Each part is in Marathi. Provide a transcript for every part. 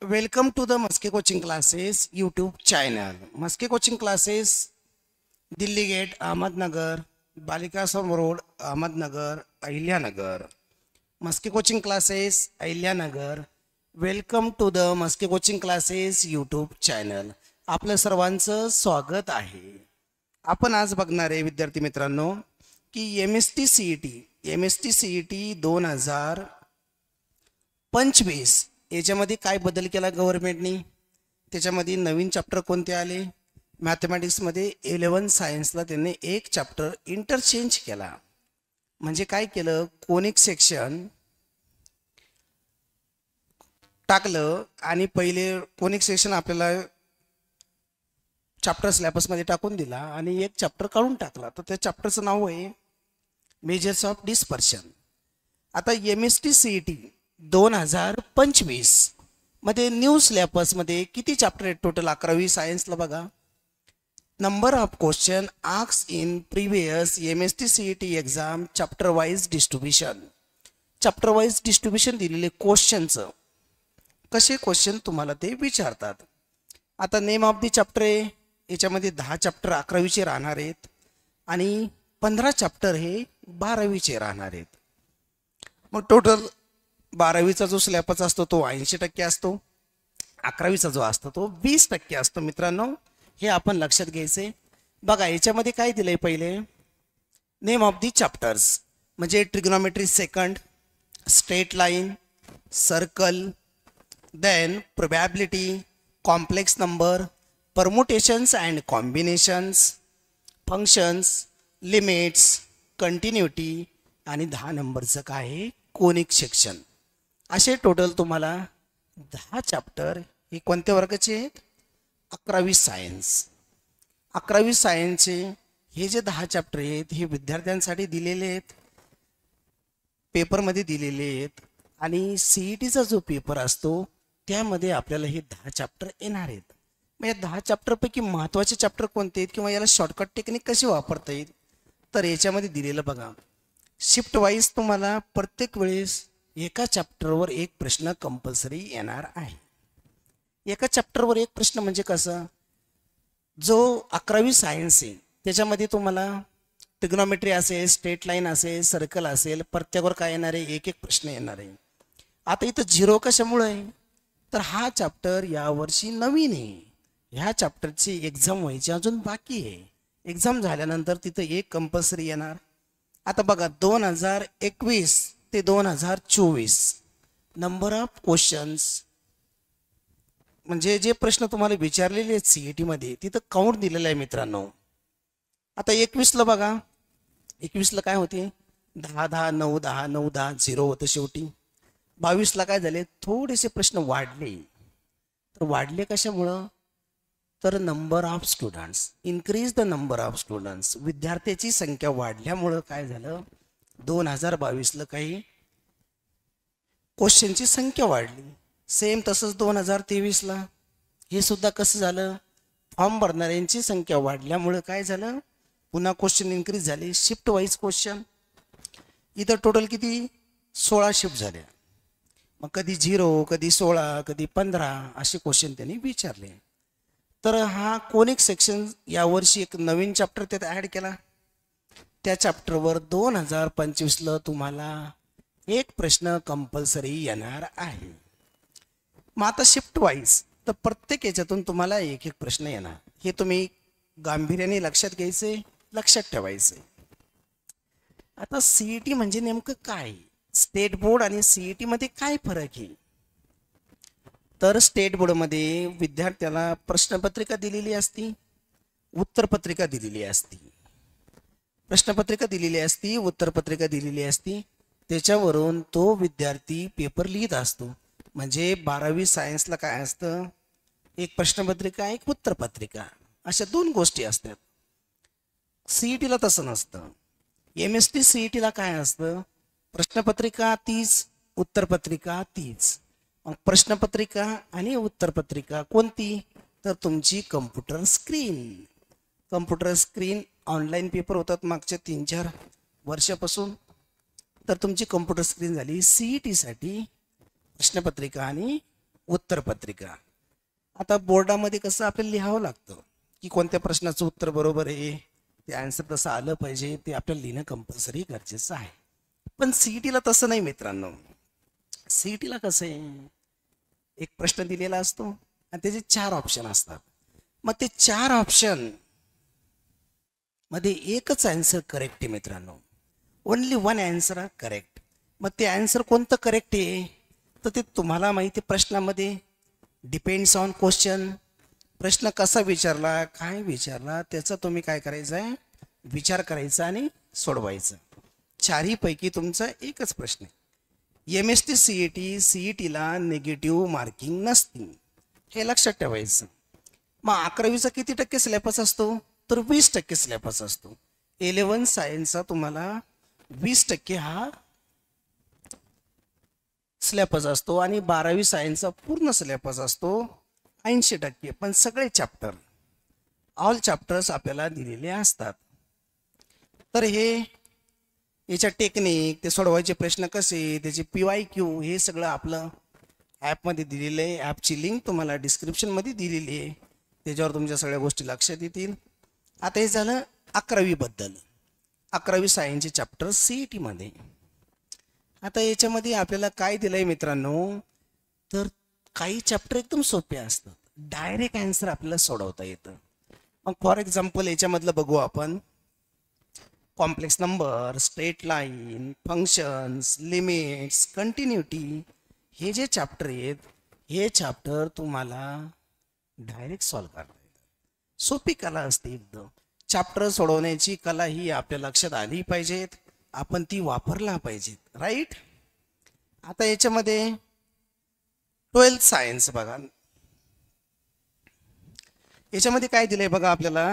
Welcome to the Maske coaching classes YouTube channel. Maske coaching classes Delhi gate Ahmednagar, Balikashram road Ahmednagar, Ahilyanagar. Maske coaching classes Ahilyanagar. Welcome to the Maske coaching classes YouTube channel. आपलं सर्वांचं स्वागत आहे. आपण आज बघणार आहे विद्यार्थी मित्रांनो की MST CET 2025 याच्यामध्ये काय बदल केला गव्हर्नमेंटनी. त्याच्यामध्ये नवीन चॅप्टर कोणते आले. मॅथमॅटिक्समध्ये 11 सायन्सला त्यांनी एक चॅप्टर इंटरचेंज केला. म्हणजे काय केलं, कोनिक सेक्शन टाकलं आणि पहिले कोनिक सेक्शन आपल्याला चॅप्टर सिलेबसमध्ये टाकून दिला आणि एक चॅप्टर काढून टाकला. तर त्या चॅप्टरचं नाव आहे मेजर्स ऑफ डिस्पर्शन. आता MST CET 2025 मध्ये न्यू सिलेबसमध्ये किती चॅप्टर आहेत टोटल. 11वी सायन्सला बघा. Number of question asked in previous MST CET exam chapter wise distribution. Chapter wise distribution दिलेले क्वेश्चनचं कसे क्वेश्चन तुम्हाला ते विचारतात. आता नेम ऑफ दी चॅप्टर आहे. याच्यामध्ये 10 चॅप्टर 11वीचे राहणार आहेत आणि 15 चॅप्टर हे 12वीचे राहणार आहेत. मग टोटल 12वीचा जो सिलेबस असतो तो 80% असतो. 11वीचा जो असतो तो 20% असतो. मित्रांनो हे आपण लक्षात घ्यायचे. बघा याच्यामध्ये काय दिलंय, पहिले नेम ऑफ दी चॅप्टर्स म्हणजे trigonometry second, straight line, circle, then probability, complex number, permutations and combinations, functions, limits, continuity आणि 10 नंबरचं काय आहे कोनिक सेक्शन. असे टोटल तुम्हाला 10 चॅप्टर हे कोणत्या वर्गाचे आहेत. 11वी सायन्स. 11वी सायन्सचे हे जे 10 चॅप्टर आहेत हे विद्यार्थ्यांसाठी दिलेले आहेत, पेपरमध्ये दिलेले आहेत. आणि CETचा जो पेपर असतो त्यामध्ये आपल्याला हे 10 चॅप्टर येणार आहेत. मग या 10 चॅप्टरपैकी महत्त्वाचे चॅप्टर कोणते आहेत किंवा याला शॉर्टकट टेक्निक कशी वापरता येईल. तर याच्यामध्ये दिलेलं बघा, शिफ्ट वाईज तुम्हाला प्रत्येक वेळेस एका चॅप्टरवर एक प्रश्न कंपल्सरी येणार आहे. एका चॅप्टरवर एक प्रश्न म्हणजे कसं, जो 11वी सायन्स आहे त्याच्यामध्ये तुम्हाला ट्रिग्नोमेट्री असेल, स्ट्रेट लाईन असेल, सर्कल असेल, प्रत्येकावर काय येणार आहे एक एक प्रश्न येणार आहे. आता इथं 0 कशामुळे आहे, तर हा चॅप्टर यावर्षी नवीन आहे. ह्या चॅप्टरची एक्झाम व्हायची अजून बाकी आहे. एक्झाम झाल्यानंतर तिथं एक कंपल्सरी येणार. आता बघा 2021 ते 2024 नंबर ऑफ क्वेश्चन्स म्हणजे जे प्रश्न तुम्हाला विचारलेले आहेत CET मध्ये तिथं काउंट दिलेलं आहे मित्रांनो. आता 21ला बघा, 21ला काय होते 10 10 9 10 9 10 0 होतं शेवटी. 22ला काय झाले, थोडेसे प्रश्न वाढले. तर वाढले कशामुळं, तर number of students, increase the number of students, विद्यार्थ्याची संख्या वाढल्यामुळं काय झालं 2022ला काही क्वेश्चनची संख्या वाढली. सेम तसंच 2023ला हे सुद्धा कसं झालं, फॉर्म भरणाऱ्यांची संख्या वाढल्यामुळं काय झालं पुन्हा क्वेश्चन इन्क्रीज झाले. शिफ्ट वाईज क्वेश्चन इथं टोटल किती 16 शिफ्ट झाल्या. मग कधी 0, कधी 16, कधी 15 असे क्वेश्चन त्यांनी विचारले. तर हा कोनिक सेक्शन यावर्षी एक नवीन चॅप्टर त्यात ॲड केला. त्या चॅप्टरवर 2025ला तुम्हाला एक प्रश्न कंपल्सरी येणार आहे. मग आता शिफ्ट वाईज तर प्रत्येक याच्यातून तुम्हाला एक एक प्रश्न येणार. हे तुम्ही गांभीर्याने लक्षात घ्यायचे, लक्षात ठेवायचे. आता CET म्हणजे नेमकं काय, स्टेट बोर्ड आणि CET मध्ये काय फरक आहे. तर स्टेट बोर्डमध्ये विद्यार्थ्याला प्रश्नपत्रिका दिलेली असती, उत्तरपत्रिका दिलेली असती. प्रश्नपत्रिका दिलेली असती, उत्तरपत्रिका दिलेली असती. त्याच्यावरून तो विद्यार्थी पेपर लिहित असतो. म्हणजे 12वी सायन्सला काय असतं, एक प्रश्नपत्रिका एक उत्तरपत्रिका अशा 2 गोष्टी असतात. CETला तसं नसतं. MST CETला काय असतं, प्रश्नपत्रिका तीच, उत्तरपत्रिका तीच. मग प्रश्नपत्रिका आणि उत्तरपत्रिका कोणती, तर तुमची कम्प्युटर स्क्रीन ऑनलाईन पेपर होतात मागच्या 3-4 वर्षापासून. तर तुमची कम्प्युटर स्क्रीन झाली. CET साठी प्रश्नपत्रिका आणि उत्तरपत्रिका. आता बोर्डामध्ये कसं आपल्याला लिहावं लागतं की कोणत्या प्रश्नाचं उत्तर बरोबर आहे, ते आन्सर तसं आलं पाहिजे, ते आपल्याला लिहिणं कंपल्सरी गरजेचं आहे. पण सीईटीला तसं नाही मित्रांनो. सीईटीला कसं आहे, एक प्रश्न दिलेला असतो आणि त्याचे 4 ऑप्शन असतात. मग ते 4 ऑप्शन मध्ये एकच आन्सर करेक्ट आहे मित्रांनो. Only one answer correct. मग ते आन्सर कोणतं करेक्ट आहे तर ते तुम्हाला माहिती आहे. प्रश्नामध्ये डिपेंड्स ऑन क्वेश्चन, प्रश्न कसा विचारला, काय विचारला, त्याचा तुम्ही काय करायचं आहे, विचार करायचा आणि सोडवायचं. 4ही पैकी तुमचा एकच प्रश्न आहे. MST CET सीईटीला निगेटिव्ह मार्किंग नसते, हे लक्षात ठेवायचं. मग 11वीचा किती टक्के सिलेबस असतो तर 20% सिलेबस असतो. 11 सायन्सचा तुम्हाला 20% हा सिलेबस असतो आणि 12वी सायन्सचा पूर्ण सिलेबस असतो 80%. पण सगळे चॅप्टर, ऑल चॅप्टर्स आपल्याला दिलेले असतात. तर हे याच्या टेक्निक, ते सोडवायचे प्रश्न कसे, त्याचे PYQ, हे सगळं आपलं ॲपमध्ये दिलेलं आहे. ॲपची लिंक तुम्हाला डिस्क्रिप्शनमध्ये दिलेली आहे, त्याच्यावर तुमच्या सगळ्या गोष्टी लक्षात येतील. आता हे झालं 11वी बद्दल. 11वी सायन्सचे चॅप्टर CET मध्ये. आता याच्यामध्ये आपल्याला काय दिलंय मित्रांनो, तर काही चॅप्टर एकदम सोपे असतात, डायरेक्ट आन्सर आपल्याला सोडवता येतं. मग फॉर एक्झाम्पल याच्यामधलं बघू आपण. Complex number, straight line, functions, limits, continuity, हे जे चॅप्टर आहेत, हे चॅप्टर तुम्हाला डायरेक्ट सॉल्व करता येतात. सोपी कला असते एकदम. चॅप्टर सोडवण्याची कला ही आपल्या लक्षात आली पाहिजेत, आपण ती वापरला पाहिजेत, राईट. आता याच्यामध्ये 12th सायन्स बघा. याच्यामध्ये काय दिलंय बघा आपल्याला,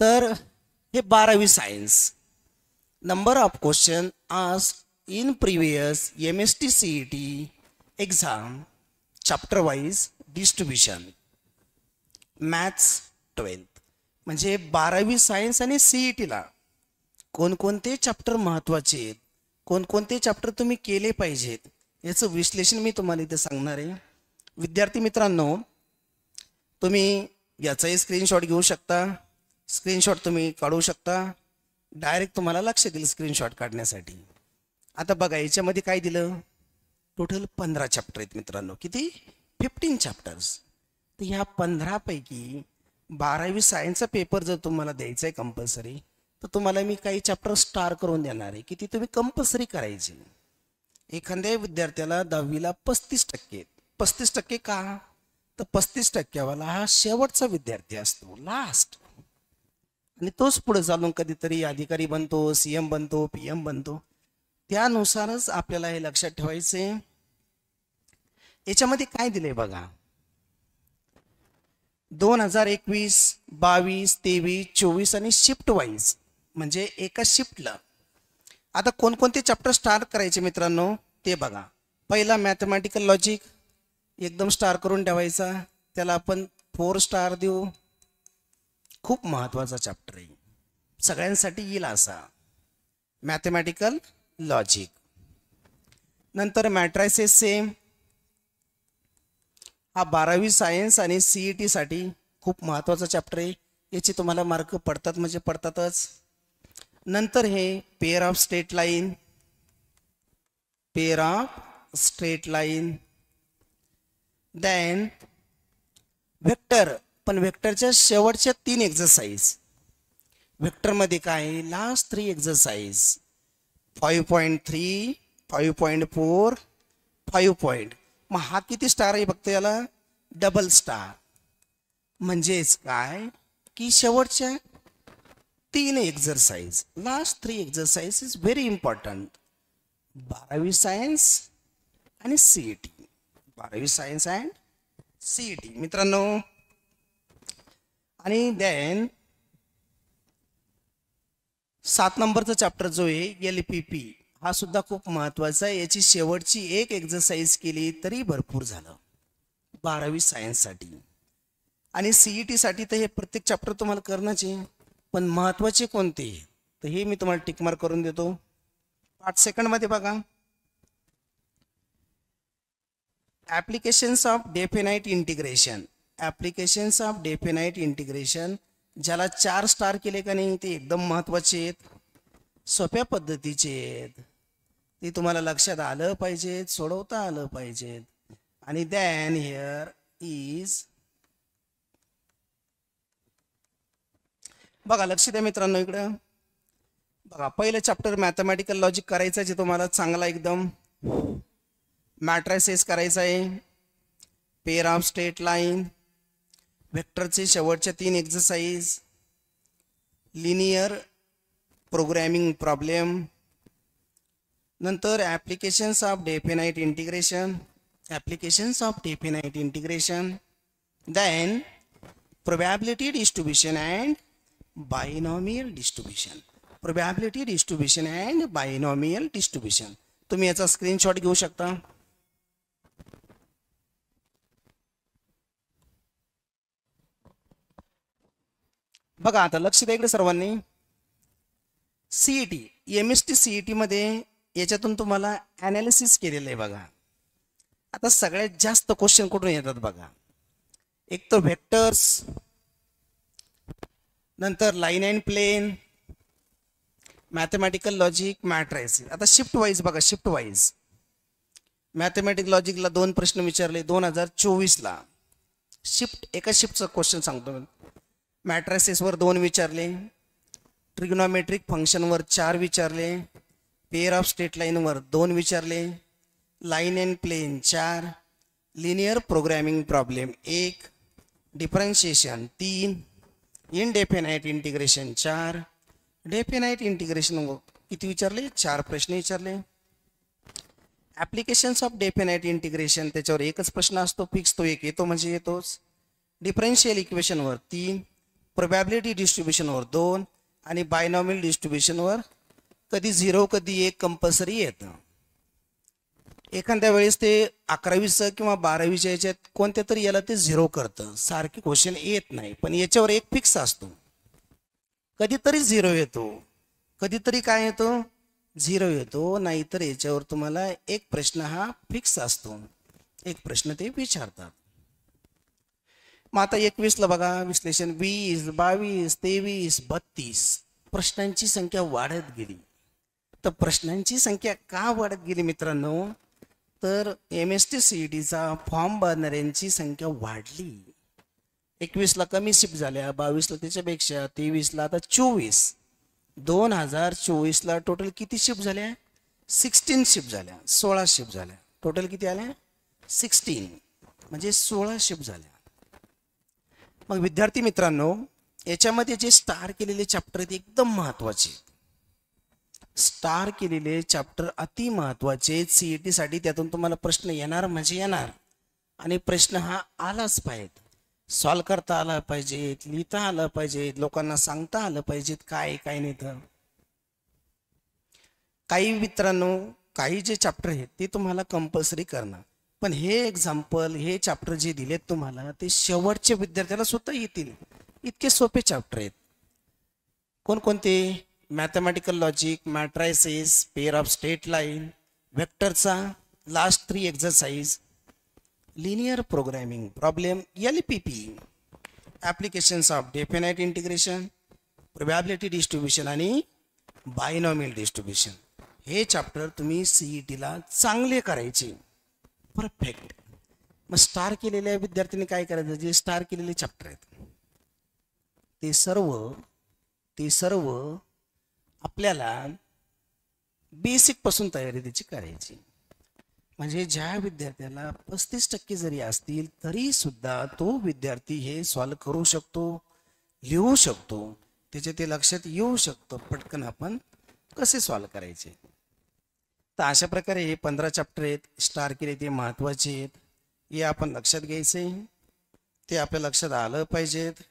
तर हे 12वी science. Number of question asked in previous MST CET exam, chapter wise distribution, maths 12th. म्हणजे 12वी सायन्स आणि CETला कोणकोणते चॅप्टर महत्त्वाचे आहेत, कोणकोणते चॅप्टर तुम्ही केले पाहिजेत, याचं विश्लेषण मी तुम्हाला इथे सांगणार आहे. विद्यार्थी मित्रांनो, तुम्ही याचाही स्क्रीनशॉट घेऊ शकता, स्क्रीनशॉट तुम्ही काढू शकता, डायरेक्ट तुम्हाला लक्ष देईल स्क्रीनशॉट काढण्यासाठी. आता बघा याच्यामध्ये काय दिलं, टोटल 15 चॅप्टर आहेत मित्रांनो. किती? 15 चॅप्टर्स. तर ह्या 15 पैकी 12वी सायन्सचा पेपर जर तुम्हाला द्यायचा आहे कंपल्सरी, तर तुम्हाला मी काही चॅप्टर स्टार करून देणार आहे की ती तुम्ही कंपल्सरी करायची. एखाद्या विद्यार्थ्याला 10वीला 35%. 35% का, तर 35%वाला हा शेवटचा विद्यार्थी असतो, लास्ट. आणि तोच पुढे चालून कधीतरी अधिकारी बनतो, CM बनतो, PM बनतो. त्यानुसारच आपल्याला हे लक्षात ठेवायचे. याच्यामध्ये काय दिले बघा, 2021, 22, 23, 24 आणि शिफ्ट वाईज, म्हणजे एका शिफ्टला. आता कोणकोणते चॅप्टर स्टार्ट करायचे मित्रांनो ते बघा. पहिला मॅथमॅटिकल लॉजिक, एकदम स्टार करून ठेवायचा, त्याला आपण 4 स्टार देऊ. खूप महत्त्वाचा चॅप्टर आहे, सगळ्यांसाठी येईल असा मॅथमॅटिकल लॉजिक. नंतर मॅट्रायसेस सेम, हा 12वी सायन्स आणि CET साठी खूप महत्त्वाचा चॅप्टर आहे, याचे तुम्हाला मार्क पडतात म्हणजे पडतातच. नंतर हे pair of straight line, pair of straight line. Then vector, पण वेक्टरच्या शेवटच्या 3 एक्झरसाइज. वेक्टरमध्ये काय, लास्ट 3 एक्झरसाइज 5.3, 5.4, 5. मग हा किती स्टार आहे फक्त, याला डबल स्टार. म्हणजेच काय की शेवटच्या 3 exercise, last 3 exercise is very important. 12वी सायन्स आणि CET, 12वी सायन्स अँड CET मित्रांनो. आणि देन 7 नंबरचा चॅप्टर जो आहे LPP, हा सुद्धा खूप महत्त्वाचा आहे. याची शेवटची 1 एक्झरसाइज केली तरी भरपूर झालं 12वी सायन्ससाठी. आणि CET साठी तर हे प्रत्येक चॅप्टर तुम्हाला करण्याचे, पण महत्त्वाचे कोणते तर हे मी तुम्हाला टिक मार्क करून देतो. 5 सेकंडमध्ये बघा. Applications of definite integration. Applications of definite integration ज्याला 4 स्टार केले का नाही ते एकदम महत्त्वाचे आहेत, सोप्या पद्धतीचे आहेत, ते तुम्हाला लक्षात आलं पाहिजेत, सोडवता आलं पाहिजेत. आणि दॅन हिअर इज, बघा लक्ष द्या मित्रांनो इकडं बघा, पहिलं चॅप्टर मॅथमॅटिकल लॉजिक करायचं आहे तुम्हाला चांगला एकदम. मॅट्रायसेस करायचा आहे, पेअर ऑफ स्ट्रेट लाईन, वेक्टरचे शेवटच्या 3 एक्सरसाइज, लिनियर प्रोग्रॅमिंग प्रॉब्लेम, नंतर applications of definite integration, applications of definite integration, then probability distribution and binomial distribution. Probability distribution and binomial distribution. तुम्ही याचा स्क्रीनशॉट घेऊ शकता. बघा आता लक्ष द्या इकडे सर्वांनी. सीईटी, एमएसटी सीईटी मध्ये याच्यातून तुम्हाला ॲनालिसिस केलेलं आहे बघा. आता सगळ्यात जास्त क्वेश्चन कुठून येतात बघा, एक तर व्हेक्टर्स, नंतर line and plane, mathematical logic, matrices. आता शिफ्ट वाईज बघा, शिफ्ट वाईज मॅथमॅटिकल लॉजिकला 2 प्रश्न विचारले 2024ला. शिफ्ट, एका शिफ्टचा क्वेश्चन सांगतो. मॅट्रायसिसवर 2 विचारले, ट्रिग्नॉमेट्रिक फंक्शनवर 4 विचारले, पेअर ऑफ स्ट्रेट लाईनवर 2 विचारले, line and plane 4, linear programming problem 1, differentiation 3, indefinite integration 4, definite integration किती विचारले, 4 प्रश्न विचारले. ॲप्लिकेशन्स ऑफ डेफिनाईट इंटिग्रेशन त्याच्यावर एकच प्रश्न असतो फिक्स, तो एक येतो म्हणजे येतोच. डिफरन्शियल इक्वेशनवर 3, प्रोबॅबिलिटी डिस्ट्रीब्युशनवर 2 आणि बायनॉमियल डिस्ट्रीब्युशनवर कधी 0 कधी 1 कंपल्सरी येतं. एखाद्या वेळेस ते 11वीचं किंवा 12वीच्या याच्यात कोणत्या तरी याला ते 0 करतं, सारखी क्वेश्चन येत नाही. पण याच्यावर एक फिक्स असतो, कधीतरी 0 येतो, कधीतरी काय येतो 0 येतो, नाहीतर याच्यावर तुम्हाला एक प्रश्न हा फिक्स असतो, एक प्रश्न ते विचारतात. मग आता 21ला बघा विश्लेषण, 20, 22, 23, 32 प्रश्नांची संख्या वाढत गेली. तर प्रश्नांची संख्या का वाढत गेली मित्रांनो, तर एमएसटी सीईटीचा फॉर्म भरणाऱ्यांची संख्या वाढली. 21ला कमी शिफ्ट झाल्या, 22ला त्याच्यापेक्षा, 23ला आता 24. 2024ला टोटल किती शिफ्ट झाल्या, 16 शिफ्ट झाल्या, 16 शिफ्ट झाल्या. टोटल किती आल्या 16, म्हणजे 16 शिफ्ट झाल्या. मग विद्यार्थी मित्रांनो याच्यामध्ये जे स्टार केलेले चॅप्टर आहेत एकदम महत्त्वाचे, स्टार केलेले चॅप्टर अति महत्त्वाचे. सीईटी साठी त्यातून तुम्हाला प्रश्न येणार म्हणजे येणार, आणि प्रश्न हा आलाच पाहिजे, सॉल्व करता आला पाहिजेत, लिहिता आलं पाहिजेत, लोकांना सांगता आलं पाहिजेत काय काय नाही. तर काही मित्रांनो काही जे चॅप्टर आहेत ते तुम्हाला कंपल्सरी करणार, पण हे एक्झाम्पल, हे चॅप्टर जे दिलेत तुम्हाला ते शेवटच्या विद्यार्थ्याला सुद्धा येतील, इतके सोपे चॅप्टर आहेत. कोणकोणते, mathematical logic, matrices, pair of straight line, वेक्टरचा last 3 exercise, linear programming problem LPP, applications of definite integration, probability distribution आणि बायनॉमियल डिस्ट्रीब्युशन. हे चॅप्टर तुम्ही सीईटीला चांगले करायचे, परफेक्ट. मग स्टार केलेल्या विद्यार्थ्यांनी काय करायचं, जे स्टार केलेले चॅप्टर आहेत ते सर्व आपल्याला बेसिक पासून तयारी त्याची करायची. म्हणजे ज्या विद्यार्थ्याला 35% जरी असतील तरी सुद्धा तो विद्यार्थी हे सॉल्व करू शकतो, लिहू शकतो, त्याच्या ते लक्षात येऊ शकतं पटकन आपण कसे सॉल्व करायचे. तर अशा प्रकारे हे 15 चॅप्टर आहेत, स्टार केले ते महत्त्वाचे आहेत, हे आपण लक्षात घ्यायचे, ते आपल्या लक्षात आलं पाहिजेत.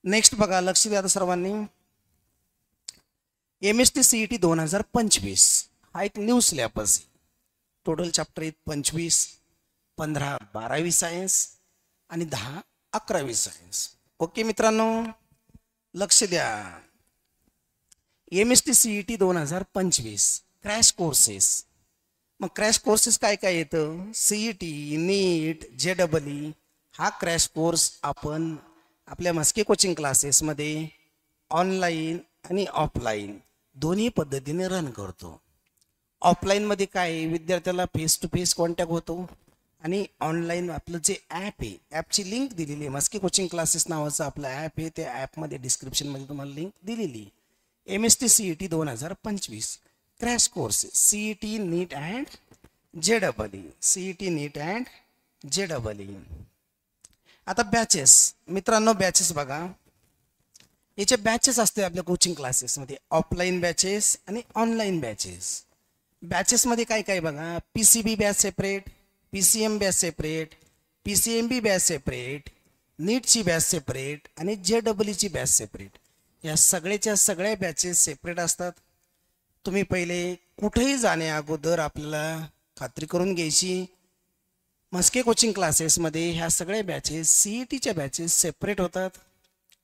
नेक्स्ट बघा, लक्ष द्या आता सर्वांनी. एमएसटी सीईटी 2025 हा एक न्यू सिलेबस. टोटल चॅप्टर आहेत 25, 15 12वी सायन्स आणि 10 11वी सायन्स. ओके मित्रांनो लक्ष द्या. एमएसटी सीईटी 2025 क्रॅश कोर्सेस मग क्रॅश कोर्सेस काय काय येतं? CET, नीट, JEE हा क्रॅश कोर्स आपण आपल्या मस्के कोचिंग क्लासेसमध्ये ऑनलाईन आणि ऑफलाईन दोन्ही पद्धतीने रन करतो. ऑफलाईनमध्ये काय आहे, विद्यार्थ्याला फेस टू फेस कॉन्टॅक्ट होतो आणि ऑनलाईन आपलं जे ॲप आहे, ॲपची लिंक दिलेली आहे. मस्के कोचिंग क्लासेस नावाचं आपलं ॲप आहे, त्या ॲपमध्ये डिस्क्रिप्शनमध्ये तुम्हाला लिंक दिलेली आहे. MST CET 2025 crash course CET NEET and JEE, CET NEET and JEE. आता बॅचेस मित्रांनो, बॅचेस बघा, याचे बॅचेस असते आपल्या कोचिंग क्लासेसमध्ये, ऑफलाईन बॅचेस आणि ऑनलाईन बॅचेस. बॅचेसमध्ये काय काय बघा, PCB batch separate, PCM batch separate, PCMB batch separate, नीटची बॅच सेपरेट आणि JEEची बॅच सेपरेट. या सगळ्याच्या सगळ्या बॅचेस सेपरेट असतात. तुम्ही पहिले कुठेही जाण्या अगोदर आपल्याला खात्री करून घ्यायची, मस्के कोचिंग क्लासेसमध्ये ह्या सगळ्या बॅचेस CETच्या बॅचेस सेपरेट होतात,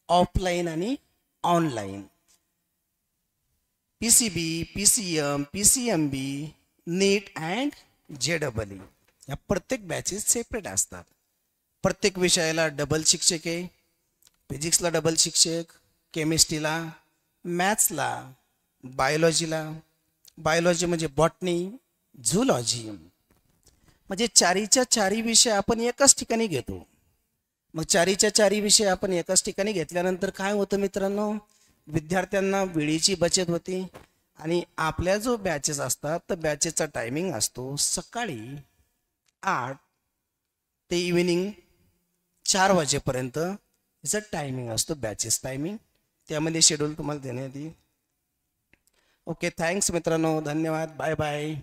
ऑफलाईन आणि online. PCB, PCM, PCMB, NEET and JEE या प्रत्येक बॅचेस सेपरेट असतात. प्रत्येक विषयाला डबल शिक्षक आहे. फिजिक्सला डबल शिक्षक, केमिस्ट्रीला, मॅथ्सला, बायोलॉजी म्हणजे बॉटनी, झूलॉजी, म्हणजे चारीच्या चारी विषय आपण एकाच ठिकाणी घेतो. मग चारीच्या चारी विषय आपण एकाच ठिकाणी घेतल्यानंतर काय होतं मित्रांनो, विद्यार्थ्यांना वेळेची बचत होते. आणि आपल्या जो बॅचेस असतात तर बॅचेसचा टायमिंग असतो सकाळी 8 ते इव्हिनिंग 4 वाजेपर्यंत याचा टायमिंग असतो, बॅचेस टायमिंग. त्यामध्ये शेड्यूल तुम्हाला देण्यात येईल. ओके, थँक्स मित्रांनो, धन्यवाद, बाय बाय.